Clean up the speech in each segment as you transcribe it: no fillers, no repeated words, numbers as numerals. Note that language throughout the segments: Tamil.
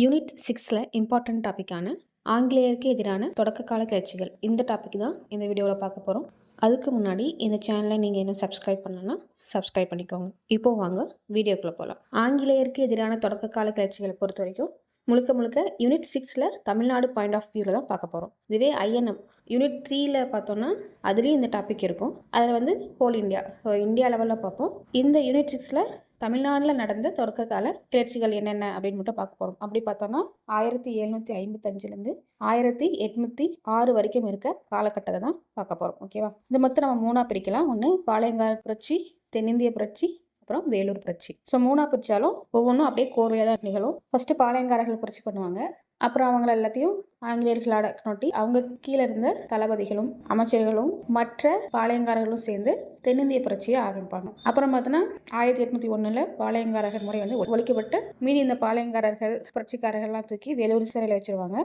யூனிட் 6ல இம்பார்ட்டன்ட் டாப்பிக்கான ஆங்கிலேயருக்கு எதிரான தொடக்க கால கிளர்ச்சிகள் இந்த டாபிக் தான் இந்த வீடியோவில் பார்க்க போகிறோம். அதுக்கு முன்னாடி இந்த சேனலை நீங்கள் இன்னும் சப்ஸ்கிரைப் பண்ணலன்னா சப்ஸ்கிரைப் பண்ணிக்கோங்க. இப்போ வாங்க வீடியோக்குள்ளே போகலாம். ஆங்கிலேயருக்கு எதிரான தொடக்க கால கிளர்ச்சிகளை பொறுத்த வரைக்கும் முழுக்க முழுக்க யூனிட் 6ல தமிழ்நாடு பாயிண்ட் ஆஃப் வியூவில் தான் பார்க்க போகிறோம். இதுவே ஐஎன்எம் யூனிட் 3ல பார்த்தோன்னா அதுலேயும் இந்த டாபிக் இருக்கும். அதில் வந்து ஹோல் இந்தியா, ஸோ இந்தியா லெவலில் பார்ப்போம். இந்த யூனிட் 6ல தமிழ்நாட்டில் நடந்த தொடக்க கால கிளர்ச்சிகள் என்னென்ன அப்படின்னு மட்டும் பார்க்க போகிறோம். அப்படி பார்த்தோன்னா 1755லேருந்து 1806 வரைக்கும் இருக்க காலகட்டத்தை தான் பார்க்க போகிறோம். ஓகேவா? இது மொத்தம் நம்ம மூணாக பிரிக்கலாம். ஒன்று பாளையங்கார புரட்சி, தென்னிந்திய புரட்சி, அப்புறம் வேலூர் புரட்சி. ஸோ மூணாக பிரிச்சாலும் ஒவ்வொன்றும் அப்படியே கோர்வையாக தான் நிகழும். ஃபர்ஸ்ட் பாளையங்காரர்கள் புரட்சி பண்ணுவாங்க. அப்புறம் அவங்கள எல்லாத்தையும் ஆங்கிலேயர்களோட நோட்டி அவங்க கீழே இருந்த தளபதிகளும் அமைச்சர்களும் மற்ற பாளையங்காரர்களும் சேர்ந்து தென்னிந்திய புரட்சியை ஆரம்பிப்பாங்க. அப்புறம் பார்த்தோன்னா 1801 பாளையங்காரர்கள் முறை வந்து ஒழிக்கப்பட்டு மீதி இந்த பாளையங்காரர்கள் புரட்சிக்காரர்கள்லாம் தூக்கி வேலூர் சிறையில் வச்சிருவாங்க.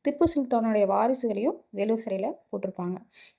திப்பு சுல்தானுடைய வாரிசுகளையும் வேலூர் சிறையில் போட்டிருப்பாங்க.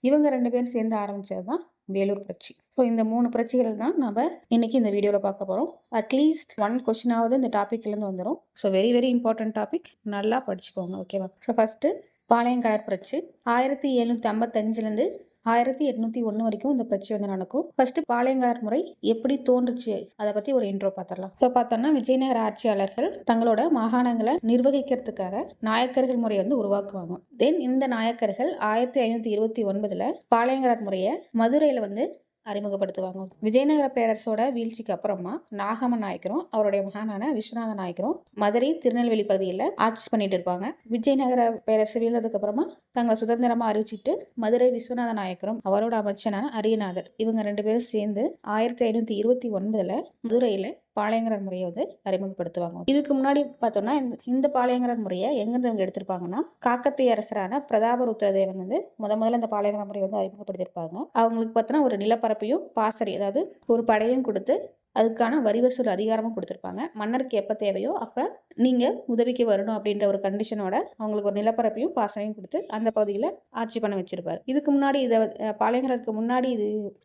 இவங்க 2 பேரும் சேர்ந்து ஆரம்பித்தது தான் வேலூர் புரட்சி. ஸோ இந்த 3 புரட்சிகள் தான் நம்ம இன்னைக்கு இந்த வீடியோவில் பார்க்க போகிறோம். அட்லீஸ்ட் 1 கொஸ்டினாவது இந்த டாப்பிக்லேருந்து வந்துடும். So very very important topic, நல்லா படிச்சுக்கோங்க. ஓகேவா? ஸோ ஃபஸ்ட்டு பாளையங்காரர் புரட்சி 1755லேருந்து 1801 வரைக்கும் இந்த புரட்சி வந்து நடக்கும். ஃபர்ஸ்ட் பாளையங்காரர் முறை எப்படி தோன்றுச்சு அதை பற்றி ஒரு இன்ட்ரோ பார்த்துடலாம். ஸோ பார்த்தோம்னா விஜயநகர ஆட்சியாளர்கள் தங்களோட மாகாணங்களை நிர்வகிக்கிறதுக்காக நாயக்கர்கள் முறையை வந்து உருவாக்குவாங்க. தென் இந்த நாயக்கர்கள் 1529 பாளையங்காரர் முறையை மதுரையில் வந்து அறிமுகப்படுத்துவாங்க. விஜயநகர பேரரசோட வீழ்ச்சிக்கு அப்புறமா நாகம நாயக்கரும் அவருடைய மகனான விஸ்வநாத நாயக்கரும் மதுரை திருநெல்வேலி பகுதியில் ஆட்சி பண்ணிட்டு இருப்பாங்க. விஜயநகர பேரரசு வீழ்ந்ததுக்கு அப்புறமா தங்களை சுதந்திரமா அறிவிச்சிட்டு மதுரை விஸ்வநாத நாயக்கரும் அவரோட அமைச்சனான அரியநாதர் இவங்க 2 பேரும் சேர்ந்து 1529 மதுரையில பாளையங்காரர் முறையை வந்து அறிமுகப்படுத்துவாங்க. இதுக்கு முன்னாடி பார்த்தோம்னா இந்த பாளையங்காரர் முறையை எங்கிருந்து அவங்க எடுத்திருப்பாங்கன்னா காக்கத்திய அரசரான பிரதாபருத்ரதேவன் வந்து முதல்ல இந்த பாளையங்காரர் முறையை வந்து அறிமுகப்படுத்தியிருப்பாங்க. அவங்களுக்கு பார்த்தோன்னா ஒரு நிலப்பரப்பையும் பாசறை, அதாவது ஒரு படையும் கொடுத்து அதுக்கான வரி வசூல் அதிகாரமும் கொடுத்துருப்பாங்க. மன்னருக்கு எப்போ தேவையோ அப்போ நீங்கள் உதவிக்கு வரணும் அப்படின்ற ஒரு கண்டிஷனோட அவங்களுக்கு ஒரு நிலப்பரப்பையும் பாசனையும் கொடுத்து அந்த பகுதியில் ஆட்சி பண்ண வச்சிருப்பாரு. இதுக்கு முன்னாடி இதை பாளையங்காரருக்கு முன்னாடி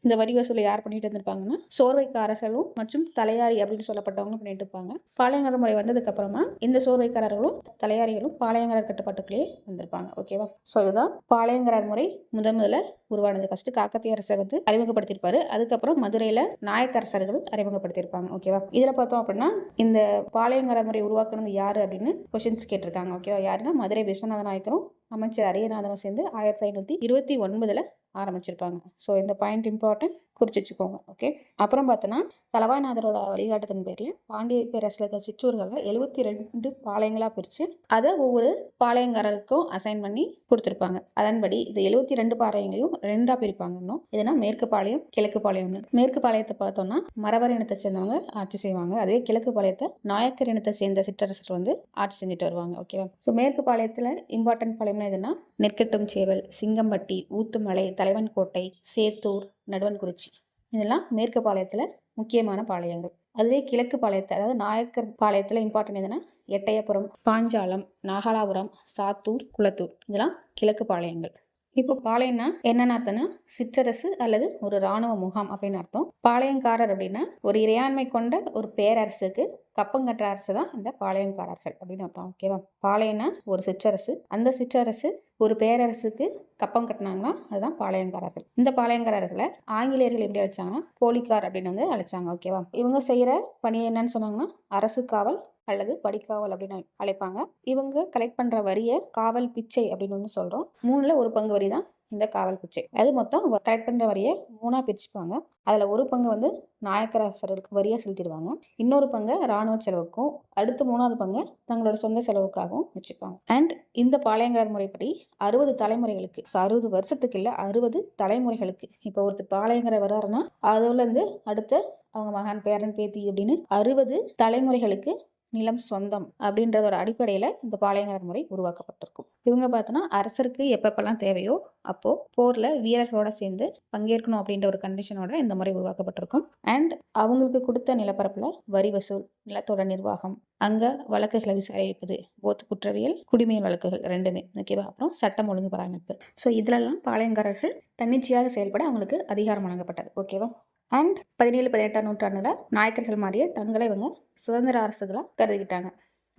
இந்த வரி வசூலை யார் பண்ணிட்டு இருந்திருப்பாங்கன்னா சோர்வைக்காரர்களும் மற்றும் தலையாரி அப்படின்னு சொல்லப்பட்டவங்களும் பண்ணிட்டு இருப்பாங்க. பாளையங்காரர் முறை வந்ததுக்கு அப்புறமா இந்த சோர்வைக்காரர்களும் தலையாரிகளும் பாளையங்காரர் கட்டுப்பாட்டுக்குள்ளேயே வந்திருப்பாங்க. ஓகேவா? ஸோ இதுதான் பாளையங்காரர் முறை முதல்ல உருவானது. ஃபர்ஸ்ட் காக்கத்திய அரசர் வந்து அறிமுகப்படுத்தியிருப்பாரு. அதுக்கப்புறம் மதுரையில நாயக்கரசர்கள் அறிமுகப்படுத்தியிருப்பாங்க. ஓகேவா? இதுல பார்த்தோம் அப்படின்னா இந்த பாளையங்காரர் முறை உருவாக்குனது யாரு அப்படின்னு கொஸ்டின்ஸ் கேட்டிருக்காங்க. ஓகேவா? யாருன்னா மதுரை விஸ்வநாத நாயக்கரும் அமைச்சர் அரியநாதனும் சேர்ந்து 1529 ஆரம்பிச்சிருப்பாங்க. ஸோ இந்த பாயிண்ட் இம்பார்ட்டன்ட், குறிச்சு வச்சுக்கோங்க. ஓகே. அப்புறம் பார்த்தோன்னா தலவாய்நாதரோட வழிகாட்டுதன் பேரில் பாண்டிய பேரரசில் இருக்க சிற்றூர்களில் 72 பாளையங்களாக பிரித்து அதை ஒவ்வொரு பாளையங்காரருக்கும் அசைன் பண்ணி கொடுத்துருப்பாங்க. அதன்படி இந்த 72 பாளையங்களையும் 2ஆக பிரிப்பாங்க. இன்னும் எதுனா மேற்கு பாளையம், கிழக்கு பாளையம்னு. மேற்கு பாளையத்தை பார்த்தோம்னா மறவர் இனத்தை சேர்ந்தவங்க ஆட்சி செய்வாங்க. அதுவே கிழக்கு பாளையத்தை நாயக்கர் இனத்தை சேர்ந்த சிற்றரசர் வந்து ஆட்சி செஞ்சுட்டு வருவாங்க. ஓகேவா? ஸோ மேற்கு பாளையத்தில் இம்பார்ட்டன்ட் பாளையம்னா எதுனா நெற்கட்டும் சேவல், சிங்கம்பட்டி, ஊத்துமலை, தலைவன்கோட்டை, சேத்தூர், நடுவன்குறிச்சி இதெல்லாம் மேற்கு பாளையத்தில் முக்கியமான பாளையங்கள். அதுவே கிழக்கு பாளையத்தை, அதாவது நாயக்கர் பாளையத்தில் இம்பார்ட்டன்ட் எதுனா எட்டயபுரம், பாஞ்சாலம், நாகலாபுரம், சாத்தூர், குளத்தூர் இதெல்லாம் கிழக்கு பாளையங்கள். இப்போ பாளையம்னா என்னென்ன அர்த்தம்னா சிற்றரசு அல்லது ஒரு இராணுவ முகாம் அப்படின்னு அர்த்தம். பாளையங்காரர் அப்படின்னா ஒரு இறையாண்மை கொண்ட ஒரு பேரரசுக்கு கப்பம் கட்டுற அரசு தான் இந்த பாளையங்காரர்கள் அப்படின்னு அர்த்தம். ஓகேவா? பாளையம்னா ஒரு சிற்றரசு, அந்த சிற்றரசு ஒரு பேரரசுக்கு கப்பம் கட்டினாங்கன்னா அதுதான் பாளையங்காரர்கள். இந்த பாளையங்காரர்களை ஆங்கிலேயர்கள் எப்படி அழைச்சாங்கன்னா போலிக்கார் அப்படின்னு வந்து அழைச்சாங்க. ஓகேவா? இவங்க செய்யற பணி என்னன்னு சொன்னாங்கன்னா அரசு காவல் அல்லது படிக்காவல் அப்படின்னு அழைப்பாங்க. இவங்க கலெக்ட் பண்ற வரியை காவல் பிச்சை அப்படின்னு வந்து சொல்றோம். 3ல் 1 பங்கு வரி தான் இந்த காவல் பிச்சை. அது மொத்தம் கலெக்ட் பண்ற வரியை 3ஆக பிரிச்சுப்பாங்க. அதுல 1 பங்கு வந்து நாயக்கரசருக்கு வரியா செலுத்திடுவாங்க, இன்னொரு பங்கு இராணுவ செலவுக்கும், அடுத்து 3வது பங்கு தங்களோட சொந்த செலவுக்காகவும் வச்சுப்பாங்க. அண்ட் இந்த பாளையங்காரர் முறைப்படி 60 தலைமுறைகளுக்கு, 60 வருஷத்துக்கு இல்லை 60 தலைமுறைகளுக்கு, இப்போ ஒருத்தர் பாளையங்காரர் வர்றாருன்னா அதுல இருந்து அடுத்த அவங்க மகன், பேரன், பேத்தி அப்படின்னு 60 தலைமுறைகளுக்கு நிலம் சொந்தம் அப்படின்றதோட அடிப்படையில் இந்த பாளையங்காரர் முறை உருவாக்கப்பட்டிருக்கும். இவங்க பார்த்தோன்னா அரசருக்கு எப்பப்பெல்லாம் தேவையோ அப்போ போர்ல வீரர்களோட சேர்ந்து பங்கேற்கணும் அப்படின்ற ஒரு கண்டிஷனோட இந்த முறை உருவாக்கப்பட்டிருக்கும். அண்ட் அவங்களுக்கு கொடுத்த நிலப்பரப்புல வரி வசூல், நிலத்தோட நிர்வாகம், அங்க வழக்குகளை விசாரிப்பது, போத் குற்றவியல், குடிமையல் வழக்குகள் ரெண்டுமே. ஓகேவா? அப்புறம் சட்டம் ஒழுங்கு பராமரிப்பு. ஸோ இதுலெல்லாம் பாளையங்காரர்கள் தன்னிச்சையாக செயல்பட அவங்களுக்கு அதிகாரம் வழங்கப்பட்டது. ஓகேவா? அண்ட் 17, 18ஆம் நூற்றாண்டுல நாயக்கர்கள் மாதிரியே தங்களை இவங்க சுதந்திர அரசுகளாக கருதிக்கிட்டாங்க.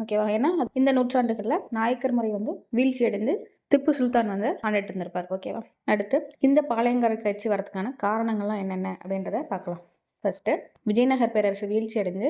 ஓகேவா. ஏன்னா இந்த நூற்றாண்டுகளில் நாயக்கர் முறை வந்து வீழ்ச்சி அடைந்து திப்பு சுல்தான் வந்து ஆண்டுட்டு இருந்திருப்பார். ஓகேவா. அடுத்து இந்த பாளையங்கார கிளர்ச்சி வரதுக்கான காரணங்கள்லாம் என்னென்ன அப்படின்றத பார்க்கலாம். ஃபர்ஸ்ட்டு விஜயநகர் பேரரசு வீழ்ச்சி அடைந்து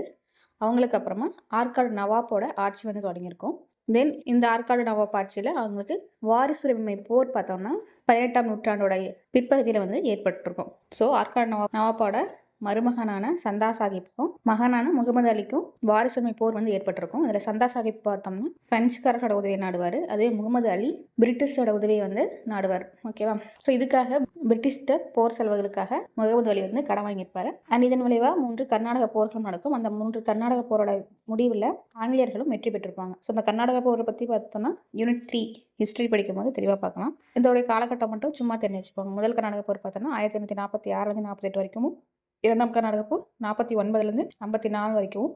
அவங்களுக்கு அப்புறமா ஆற்காடு நவாப்போட ஆட்சி வந்து தொடங்கியிருக்கும். தென் இந்த ஆற்காடு நவாப் ஆட்சியில் அவங்களுக்கு வாரிசுரிமை போர் பார்த்தோம்னா 18ஆம் நூற்றாண்டோட பிற்பகுதியில் வந்து ஏற்பட்டிருக்கும். ஸோ ஆற்காடு நவாப்போட மருமகனான சந்தா சாஹிப்புக்கும் மகனான முகமது அலிக்கும் வாரிசுரிமை போர் வந்து ஏற்பட்டிருக்கும். அதில் சந்தா சாஹிப் பார்த்தோம்னா பிரெஞ்சுக்காரரோட உதவியை நாடுவார். அதே முகமது அலி பிரிட்டிஷோட உதவியை வந்து நாடுவார். ஓகேவா. ஸோ இதுக்காக பிரிட்டிஷ்ட போர் செலவுகளுக்காக முகமது அலி வந்து கடன் வாங்கியிருப்பார். அண்ட் இதன் விளைவாக 3 கர்நாடக போர்கள் நடக்கும். அந்த 3 கர்நாடக போரோட முடிவில் ஆங்கிலேயர்களும் வெற்றி பெற்றிருப்பாங்க. ஸோ இந்த கர்நாடக போரை பற்றி பார்த்தோம்னா யூனிட் 3 ஹிஸ்ட்ரி படிக்கும் போது தெளிவாக பார்க்கலாம். இதோடைய காலகட்டம் மட்டும் சும்மா தெரிஞ்சு வச்சுக்கோங்க. முதல் கர்நாடக போர் பார்த்தோம்னா 1846 48 வரைக்கும், 2ஆம் கர்நாடக போர் 49 54 வரைக்கும்,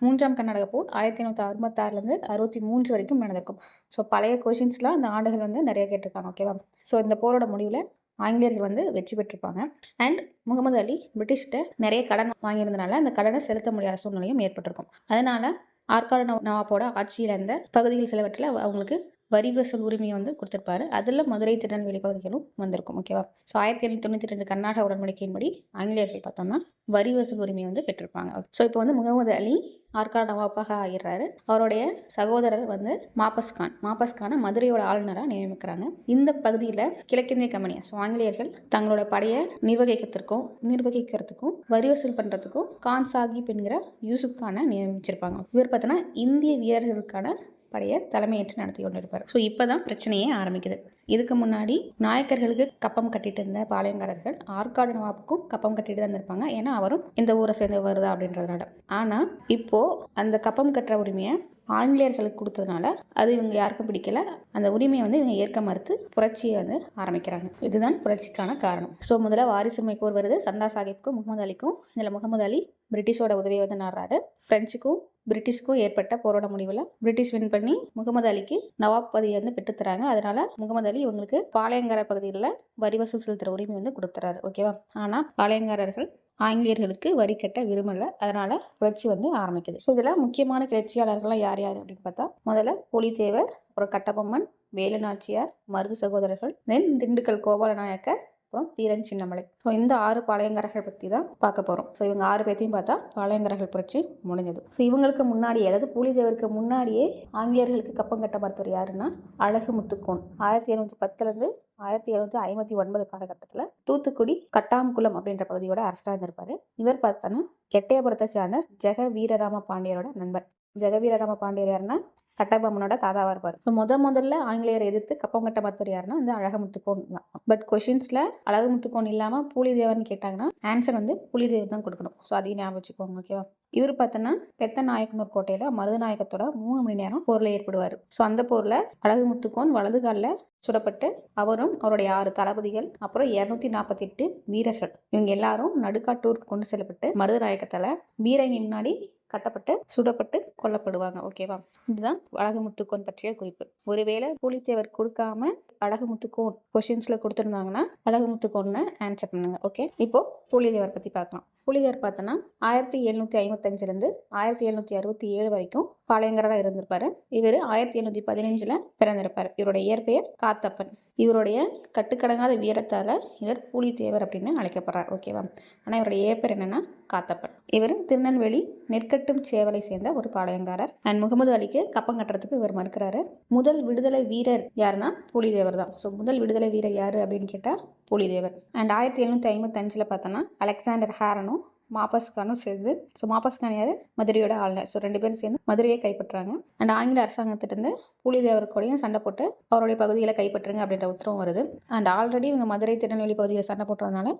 3ஆம் கர்நாடக போர் 1866 63 வரைக்கும் நடந்திருக்கும். ஸோ பழைய கொஷின்ஸ்லாம் அந்த ஆண்டுகள் வந்து நிறைய கேட்டிருக்காங்க. ஓகேவா. ஸோ இந்த போரோட முடிவில் ஆங்கிலேயர்கள் வந்து வெற்றி பெற்றிருப்பாங்க. அண்ட் முகமது அலி பிரிட்டிஷ்கிட்ட நிறைய கடன் வாங்கியிருந்தனால அந்த கடனை செலுத்த முடியாத சூழ்நிலையும் ஏற்பட்டிருக்கும். அதனால ஆற்காடு நவாப்போட ஆட்சியில் இருந்த பகுதிகள் சிலவற்றில் அவங்களுக்கு வரி வசூல் உரிமையை வந்து கொடுத்துருப்பாரு. அதில் மதுரை திருநெல்வேலி பகுதிகளும் வந்திருக்கும். ஓகேவா. ஸோ 1792 கர்நாடக உடன்படிக்கையின்படி ஆங்கிலேயர்கள் பார்த்தோம்னா வரி வசூல் உரிமையை வந்து பெற்றிருப்பாங்க. ஸோ இப்போ வந்து முகமது அலி ஆற்காடு நவாப்பாக ஆகிறாரு. அவருடைய சகோதரர் வந்து மாப்பஸ்கானை மதுரையோட ஆளுநராக நியமிக்கிறாங்க. இந்த பகுதியில் கிழக்கிந்திய கம்பெனி, ஸோ ஆங்கிலேயர்கள் தங்களோட படையை நிர்வகிக்கிறதுக்கும் வரி வசூல் பண்ணுறதுக்கும் கான் சாஹிப் என்கிற யூசுப் கானை நியமிச்சிருப்பாங்க. இவர் பார்த்தோன்னா இந்திய வீரர்களுக்கான படையை தலைமையேற்று நடத்தி கொண்டிருப்பார். ஸோ இப்போ தான் பிரச்சனையே ஆரம்பிக்குது. இதுக்கு முன்னாடி நாயக்கர்களுக்கு கப்பம் கட்டிட்டு இருந்த பாளையங்காரர்கள் ஆற்காடு நவாப்புக்கும் கப்பம் கட்டிட்டு தான் இருந்திருப்பாங்க. ஏன்னா அவரும் இந்த ஊரை சேர்ந்து வருதா அப்படின்றதுனால. ஆனால் இப்போது அந்த கப்பம் கட்டுற உரிமையை ஆங்கிலேயர்களுக்கு கொடுத்ததுனால அது இவங்க யாருக்கும் பிடிக்கல. அந்த உரிமையை வந்து இவங்க ஏற்க மறுத்து புரட்சியை வந்து ஆரம்பிக்கிறாங்க. இதுதான் புரட்சிக்கான காரணம். ஸோ முதல்ல வாரிசுரிமை போர் வருது சந்தா சாஹிப்புக்கும் முகமது அலிக்கும். இதில் முகமது அலி பிரிட்டிஷோட உதவியை வந்து நாடுறாரு. பிரெஞ்சுக்கும் பிரிட்டிஷ்க்கும் ஏற்பட்ட போரோட முடிவில் பிரிட்டிஷ் வின் பண்ணி முகமது அலிக்கு நவாப் பதவியை வந்து பெற்றுத்தராங்க. அதனால முகமது அலி இவங்களுக்கு பாளையங்கார பகுதியில் வரி வசூல் செலுத்துகிற உரிமை வந்து கொடுத்துறாரு. ஓகேவா. ஆனால் பாளையங்காரர்கள் ஆங்கிலேயர்களுக்கு வரி கட்ட விரும்பலை. அதனால புரட்சி வந்து ஆரம்பிக்குது. ஸோ இதில் முக்கியமான கிளர்ச்சியாளர்கள்லாம் யார் யார் அப்படின்னு பார்த்தா முதல்ல புலித்தேவர், அப்புறம் கட்டபொம்மன், வேலுநாச்சியார், மருது சகோதரர்கள், தென் திண்டுக்கல் கோபால நாயக்கர், அப்புறம் தீரன் சின்னமலை. ஸோ இந்த 6 பாளையங்காரர்கள் பற்றி தான் பார்க்க போகிறோம். ஸோ இவங்க 6 பேர்த்தையும் பார்த்தா பாளையங்காரர்கள் புரட்சி முடிஞ்சது. ஸோ இவங்களுக்கு முன்னாடியே, அதாவது புலித்தேவருக்கு முன்னாடியே ஆங்கிலேயர்களுக்கு கப்பம் கட்ட மறுத்தவர் யாருன்னா அழகு முத்துக்கோன். 1710 1759 காலகட்டத்தில் தூத்துக்குடி கட்டாம்குளம் அப்படின்ற பகுதியோட அரசராக இருந்திருப்பார். இவர் பார்த்தோன்னா எட்டயபுரத்தை சேர்ந்த ஜெக வீரராம பாண்டியரோட நண்பர். ஜெக வீரராம பாண்டியர் யாருன்னா கட்டபொம்மனோட தாதாவாக இருப்பார். ஸோ முதல்ல ஆங்கிலேயரை எதிர்த்து கப்பம் கட்ட மறுத்தவர் யாருன்னா வந்து அழகுமுத்துக்கோன் தான். பட் கொஷின்ஸில் அழகுமுத்துக்கோன் இல்லாமல் புலிதேவர்னு கேட்டாங்கன்னா ஆன்சர் வந்து புலிதேவர் தான் கொடுக்கணும். ஸோ அதையும் ஞாபகம் வச்சுக்கோங்க. ஓகேவா. இவர் பார்த்தோன்னா பெத்தநாயக்கனூர் கோட்டையில் மருதநாயக்கத்தோட 3 மணி நேரம் போரில் ஏற்படுவார். ஸோ அந்த போரில் அழகுமுத்துக்கோன் வலது காலில் சுடப்பட்டு அவரும் அவருடைய 6 தளபதிகள் அப்புறம் 248 வீரர்கள் இவங்க எல்லாரும் நடுக்காட்டூருக்கு கொண்டு செல்லப்பட்டு மருதநாயக்கத்தால் பீரங்கி முன்னாடி கட்டப்பட்டு சுடப்பட்டு கொல்லப்படுவாங்க. ஓகேவா. இதுதான் அழகுமுத்துக்கோன் பற்றிய குறிப்பு. ஒருவேளை புலித்தேவர் கொடுக்காம அழகுமுத்துக்கோன் கொஸ்டின்ஸ்ல கொடுத்துருந்தாங்கன்னா அழகுமுத்துக்கோன்னு ஆன்சர் பண்ணுங்க. ஓகே. இப்போ புலித்தேவர் பற்றி பார்க்கலாம். புலித்தேவர் பார்த்தோன்னா 1755 1767 வரைக்கும் பாளையங்காரராக இருந்திருப்பாரு. இவர் 1715 பிறந்திருப்பார். இவருடைய இயற்பெயர் காத்தப்பன். இவருடைய கட்டுக்கடங்காத வீரத்தால் இவர் புலித்தேவர் அப்படின்னு அழைக்கப்படுறார். ஓகேவா. ஆனால் இவருடைய இயற்பெயர் என்னன்னா காத்தப்பன். இவர் திருநெல்வேலி நெற்கட்டும் சேவலை சேர்ந்த ஒரு பாளையங்காரர். அண்ட் முகமது அலிக்கு கப்பம் கட்டுறதுக்கு இவர் மறுக்கிறாரு. முதல் விடுதலை வீரர் யாருன்னா புலித்தேவர் தான். ஸோ முதல் விடுதலை வீரர் யாரு அப்படின்னு கேட்டால் புலித்தேவர். அண்ட் 1755 பார்த்தோன்னா அலெக்சாண்டர் ஹேரனும் மாப்பஸ்கானும் சேர்ந்து, ஸோ மாப்பஸ்கான் யார் மதுரையோட ஆளுநர். ஸோ 2 பேரும் சேர்ந்து மதுரையை கைப்பற்றுறாங்க. அண்ட் ஆங்கில அரசாங்கத்திட்டருந்து புலித்தேவருக்கூடையும் சண்டை போட்டு அவருடைய பகுதிகளை கைப்பற்றுங்க அப்படின்ற உத்தரவும் வருது. அண்ட் ஆல்ரெடி இவங்க மதுரை திருநெல்வேலி பகுதியில் சண்டை போட்டதுனால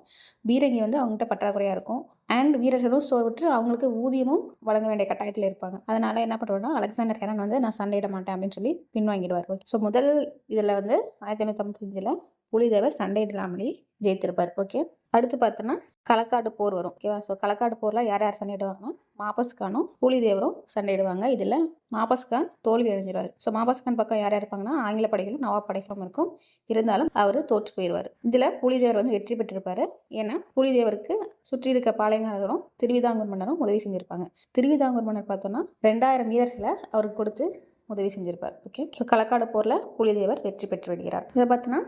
பீரங்கி வந்து அவங்ககிட்ட பற்றாக்குறையாக இருக்கும். அண்ட் வீரர்களும் சோர்வுற்று அவங்களுக்கு ஊதியமும் வழங்க வேண்டிய கட்டாயத்தில் இருப்பாங்க. அதனால என்ன பண்ணுறோன்னா அலெக்சாண்டர் ஹேரன் வந்து நான் சண்டையிட மாட்டேன் அப்படின்னு சொல்லி பின்வாங்கிடுவார். ஸோ முதல் இதில் வந்து 1755 புலிதேவர் சண்டையிடாமலே ஜெயித்திருப்பார். ஓகே, அடுத்து பார்த்தோன்னா களக்காடு போர் வரும். ஓகேவா? ஸோ களக்காடு போரில் யார் யார் சண்டையிடுவாங்கன்னா மாபஸ்கானும் புலிதேவரும் சண்டையிடுவாங்க. இதில் மாபஸ்கான் தோல்வி அடைஞ்சிருவார். ஸோ மாபஸ்கான் பக்கம் யார் யார் இருப்பாங்கன்னா ஆங்கில படைகளும் நவாப் படைகளும் இருக்கும். இருந்தாலும் அவர் தோற்று போயிடுவார். இதில் புலிதேவர் வந்து வெற்றி பெற்றிருப்பார். ஏன்னா புலிதேவருக்கு சுற்றி இருக்க பாளையங்காரர்களும் திருவிதாங்கூர் மன்னரும் உதவி செஞ்சுருப்பாங்க. திருவிதாங்கூர் மன்னர் பார்த்தோன்னா 2000 வீரர்களை அவருக்கு கொடுத்து உதவி செஞ்சிருப்பார். ஓகே, ஸோ களக்காடு போரில் புலிதேவர் வெற்றி பெற்று விடுகிறார். இதில் பார்த்தோன்னா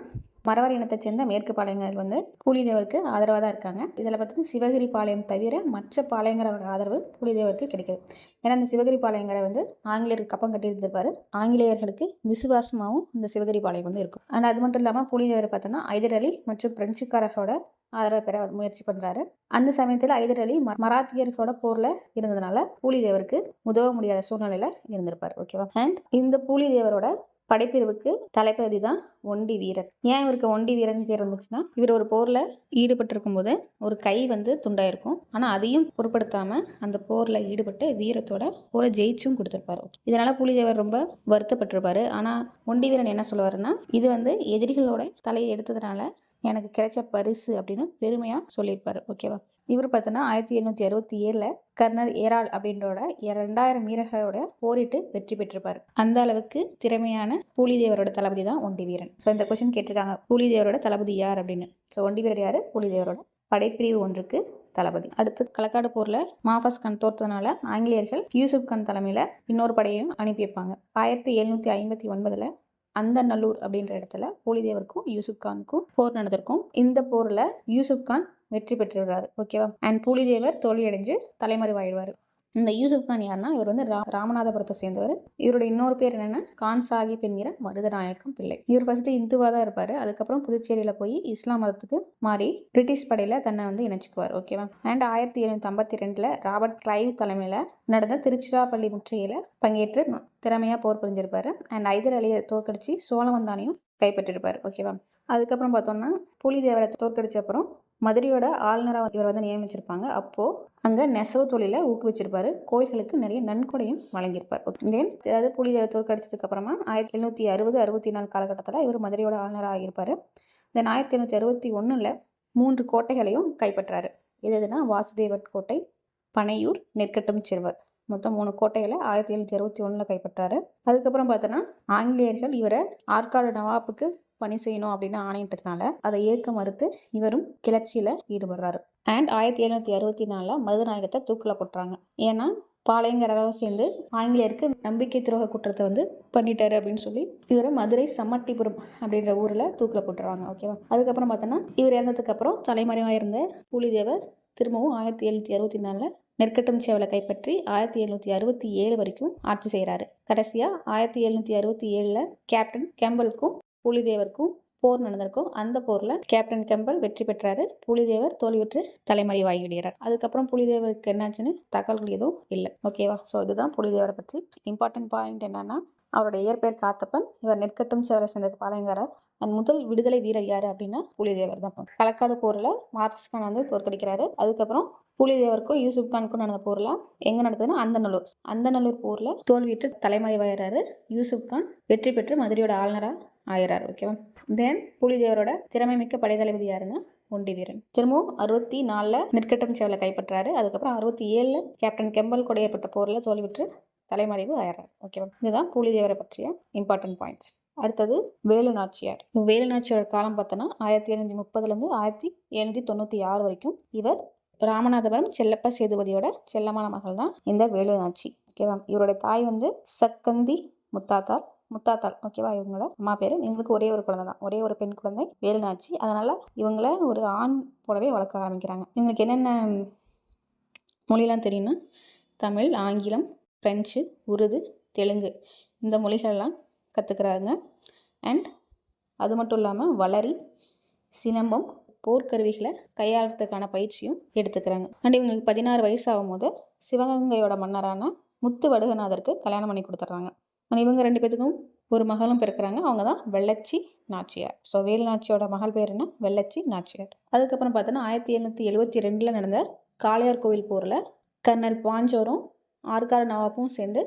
மறவர் இனத்தை சேர்ந்த மேற்கு பாளையங்கள் வந்து புலிதேவருக்கு ஆதரவாக தான் இருக்காங்க. இதில் பார்த்தீங்கன்னா சிவகிரி பாளையம் தவிர மற்ற பாளையங்களோட ஆதரவு புலிதேவருக்கு கிடைக்குது. ஏன்னா இந்த சிவகிரி பாளையங்கரை வந்து ஆங்கிலேயருக்கு கப்பம் கட்டியிருந்திருப்பாரு. ஆங்கிலேயர்களுக்கு விசுவாசமாகவும் இந்த சிவகிரி பாளையம் வந்து இருக்கும். ஆனால் அது மட்டும் இல்லாமல் புலிதேவர் பார்த்தோன்னா ஐதர் அலி மற்றும் பிரெஞ்சுக்காரர்களோட ஆதரவை பெற முயற்சி பண்ணுறாரு. அந்த சமயத்தில் ஐதர் அலி மராத்தியர்களோட போரில் இருந்ததுனால புலிதேவருக்கு உதவ முடியாத சூழ்நிலையில் இருந்திருப்பார். ஓகேவா? அண்ட் இந்த புலிதேவரோட படைப்பிரிவுக்கு தளபதி தான் ஒண்டி வீரன். ஏன் இவருக்கு ஒண்டி வீரன் பேர் வந்துச்சுன்னா, இவர் ஒரு போரில் ஈடுபட்டிருக்கும் போது ஒரு கை வந்து துண்டாயிருக்கும். ஆனால் அதையும் பொருட்படுத்தாமல் அந்த போரில் ஈடுபட்டு வீரத்தோட போரை ஜெயிச்சும் கொடுத்துருப்பாரு. இதனால புலிதேவர் ரொம்ப வருத்தப்பட்டிருப்பாரு. ஆனால் ஒண்டி வீரன் என்ன சொல்லுவாருன்னா, இது வந்து எதிரிகளோட தலையை எடுத்ததுனால எனக்கு கிடைச்ச பரிசு அப்படின்னு பெருமையாக சொல்லியிருப்பாரு. ஓகேவா? இவர் பார்த்தோன்னா 1767 கர்னல் ஏரால் அப்படின்றோட 2000 வீரர்களோட போரிட்டு வெற்றி பெற்றிருப்பார். அந்த அளவுக்கு திறமையான புலிதேவரோட தளபதி தான் ஒண்டி வீரன். ஸோ இந்த கொஸ்டின் கேட்டிருக்காங்க, புலிதேவரோட தளபதி யார் அப்படின்னு. ஸோ ஒண்டி வீரர் யார்? புலிதேவரோட படைப்பிரிவு 1க்கு தளபதி. அடுத்து களக்காடு போரில் மாஃபஸ் கான் தோற்றதுனால ஆங்கிலேயர்கள் யூசுப் கான் தலைமையில் இன்னொரு படையையும் அனுப்பி வைப்பாங்க. 1759 அந்தநல்லூர் அப்படின்ற இடத்துல புலிதேவருக்கும் யூசுப் கானுக்கும் போர் நடந்திருக்கும். இந்த போரில் யூசுப் கான் வெற்றி பெற்றுவிடுறாரு. ஓகேவா? அண்ட் புலிதேவர் தோல்வியடைஞ்சு தலைமறைவாயிடுவார். இந்த யூசுப் கான் யாருன்னா, இவர் வந்து ராமநாதபுரத்தை சேர்ந்தவர். இவரோட இன்னொரு பேர் என்னென்னா கான் சாஹிப் என்கிற மருதநாயக்கம் பிள்ளை. இவர் ஃபஸ்ட்டு இந்துவாக தான் இருப்பார். அதுக்கப்புறம் புதுச்சேரியில் போய் இஸ்லாம் மதத்துக்கு மாறி பிரிட்டிஷ் படையில் தன்னை வந்து இணைச்சிக்குவார். ஓகேவா? அண்ட் 1752 ராபர்ட் கிளைவ் தலைமையில் நடந்த திருச்சிராப்பள்ளி முற்றுகையில் பங்கேற்று திறமையாக போர் புரிஞ்சிருப்பார். அண்ட் ஐதர் அலியை தோற்கடிச்சு சோழவந்தானையும் கைப்பற்றிருப்பார். ஓகேவா? அதுக்கப்புறம் பார்த்தோம்னா புலிதேவரை தோற்கடிச்ச அப்புறம் மதுரையோட ஆளுநராக இவர் வந்து நியமிச்சிருப்பாங்க. அப்போது அங்கே நெசவு தொழிலை ஊக்குவிச்சிருப்பாரு. கோயில்களுக்கு நிறைய நன்கொடையும் வழங்கியிருப்பார். தென் அதாவது புலிதேவர் தோற்கடிச்சதுக்கு அப்புறமா 1760-64 காலகட்டத்தில் இவர் மதுரையோட ஆளுநராக ஆகியிருப்பார். தென் 1761 3 கோட்டைகளையும் கைப்பற்றாரு. எதுனா வாசுதேவர் கோட்டை, பனையூர், நெற்கட்டும் சிறுவர், மொத்தம் 3 கோட்டைகளை 1761 கைப்பற்றாரு. அதுக்கப்புறம் பார்த்தோன்னா ஆங்கிலேயர்கள் இவரை ஆற்காடு நவாப்புக்கு பணி செய்யணும் அப்படின்னு ஆணையிட்டதுனால அதை ஏற்க மறுத்து இவரும் கிளர்ச்சியில் ஈடுபடுறாரு. அண்ட் 1764 மருதநாயகத்தை தூக்கில் போட்டுறாங்க. ஏன்னா பாளையங்கரோடு சேர்ந்து ஆங்கிலேயருக்கு நம்பிக்கை துரோக குற்றத்தை வந்து பண்ணிட்டாரு அப்படின்னு சொல்லி இவரை மதுரை சம்மட்டிபுரம் அப்படின்ற ஊரில் தூக்கில் போட்டுருவாங்க. ஓகேவா? அதுக்கப்புறம் பார்த்தோன்னா இவர் இறந்ததுக்கப்புறம் தலைமறைவாக இருந்த புலிதேவர் திரும்பவும் 1764 நெற்கட்டும் சேவலை கைப்பற்றி 1767 வரைக்கும் ஆட்சி செய்கிறாரு. கடைசியாக 1767 கேப்டன் கேம்பலுக்கும் புலிதேவருக்கும் போர் நடந்திருக்கும். அந்த போரில் கேப்டன் கேம்பல் வெற்றி பெற்றாரு. புலிதேவர் தோல்வியுற்று தலைமறைவாகி விடுகிறார். அதுக்கப்புறம் புலிதேவருக்கு என்னாச்சுன்னு தகவல்கள் எதுவும் இல்லை. ஓகேவா? ஸோ இதுதான் புலிதேவரை பற்றி. இம்பார்ட்டன்ட் பாயிண்ட் என்னன்னா, அவரோட இயற்பெயர் காத்தப்பன். இவர் நெற்கட்டும் சேவலை சேர்ந்த பாளையங்காரர். அண்ட் முதல் விடுதலை வீரர் யார் அப்படின்னா புலிதேவர் தான். களக்காடு போரில் மாஃபஸ் கான் வந்து தோற்கடிக்கிறாரு. அதுக்கப்புறம் புலிதேவருக்கும் யூசுப் கானுக்கும் நடந்த போரில் எங்கே நடக்குதுன்னா அந்தநல்லூர் போரில் தோல்வியுற்று தலைமறைவாகிறாரு. யூசுப் கான் வெற்றி பெற்று மதுரையோட ஆளுநராக ஆகிறார். ஓகேவா? தென் புலிதேவரோட திறமை மிக்க படைத்தளபதி யாருன்னா ஒண்டி வீரன். திரும்பவும் 64 நெற்கட்டும் சேவலை கைப்பற்றாரு. அதுக்கப்புறம் 67 கேப்டன் கெம்பல் கொடையப்பட்ட போரில் தோல்வியுற்று தலைமறைவு ஆயிடுறார். ஓகேவா? இதுதான் புலிதேவரை பற்றிய இம்பார்ட்டன்ட் பாயிண்ட்ஸ். அடுத்தது வேலு நாச்சியார். வேலு நாச்சியார் காலம் பார்த்தோன்னா 1730 1796 வரைக்கும். இவர் ராமநாதபுரம் செல்லப்ப சேதுபதியோட செல்லமான மகள் தான் இந்த வேலு நாச்சி. ஓகேவா? இவருடைய தாய் வந்து சக்கந்தி முத்தாத்தாள். ஓகேவா? இவங்களோட அம்மா பேர். இவங்களுக்கு ஒரே ஒரு குழந்தை தான், ஒரே ஒரு பெண் குழந்தை வேலுநாச்சி. அதனால் இவங்கள ஒரு ஆண் போலவே வளர்க்க ஆரம்பிக்கிறாங்க. இவங்களுக்கு என்னென்ன மொழிலாம் தெரியும்னா தமிழ், ஆங்கிலம், ஃப்ரெஞ்சு, உருது, தெலுங்கு இந்த மொழிகளெல்லாம் கற்றுக்கிறாங்க. அண்ட் அது மட்டும் இல்லாமல் வளரி, சிலம்பம், போர்க்கருவிகளை கையாளுறதுக்கான பயிற்சியும் எடுத்துக்கிறாங்க. அண்ட் இவங்களுக்கு 16 வயசு ஆகும்போது சிவகங்கையோட மன்னரான முத்து வடுகநாதருக்கு கல்யாணம் பண்ணி கொடுத்துட்றாங்க. ஆனால் இவங்க 2 பேத்துக்கும் ஒரு மகளும் பிறக்கிறாங்க. அவங்க தான் வெள்ளச்சி நாச்சியார். ஸோ வேலு நாச்சியோட மகள் பேர் என்ன? வெள்ளச்சி நாச்சியார். அதுக்கப்புறம் பார்த்தோன்னா 1772 நடந்த காளையார் கோவில் போரில் கர்னல் பாஞ்சோரும் ஆற்காடு நவாப்பும் சேர்ந்து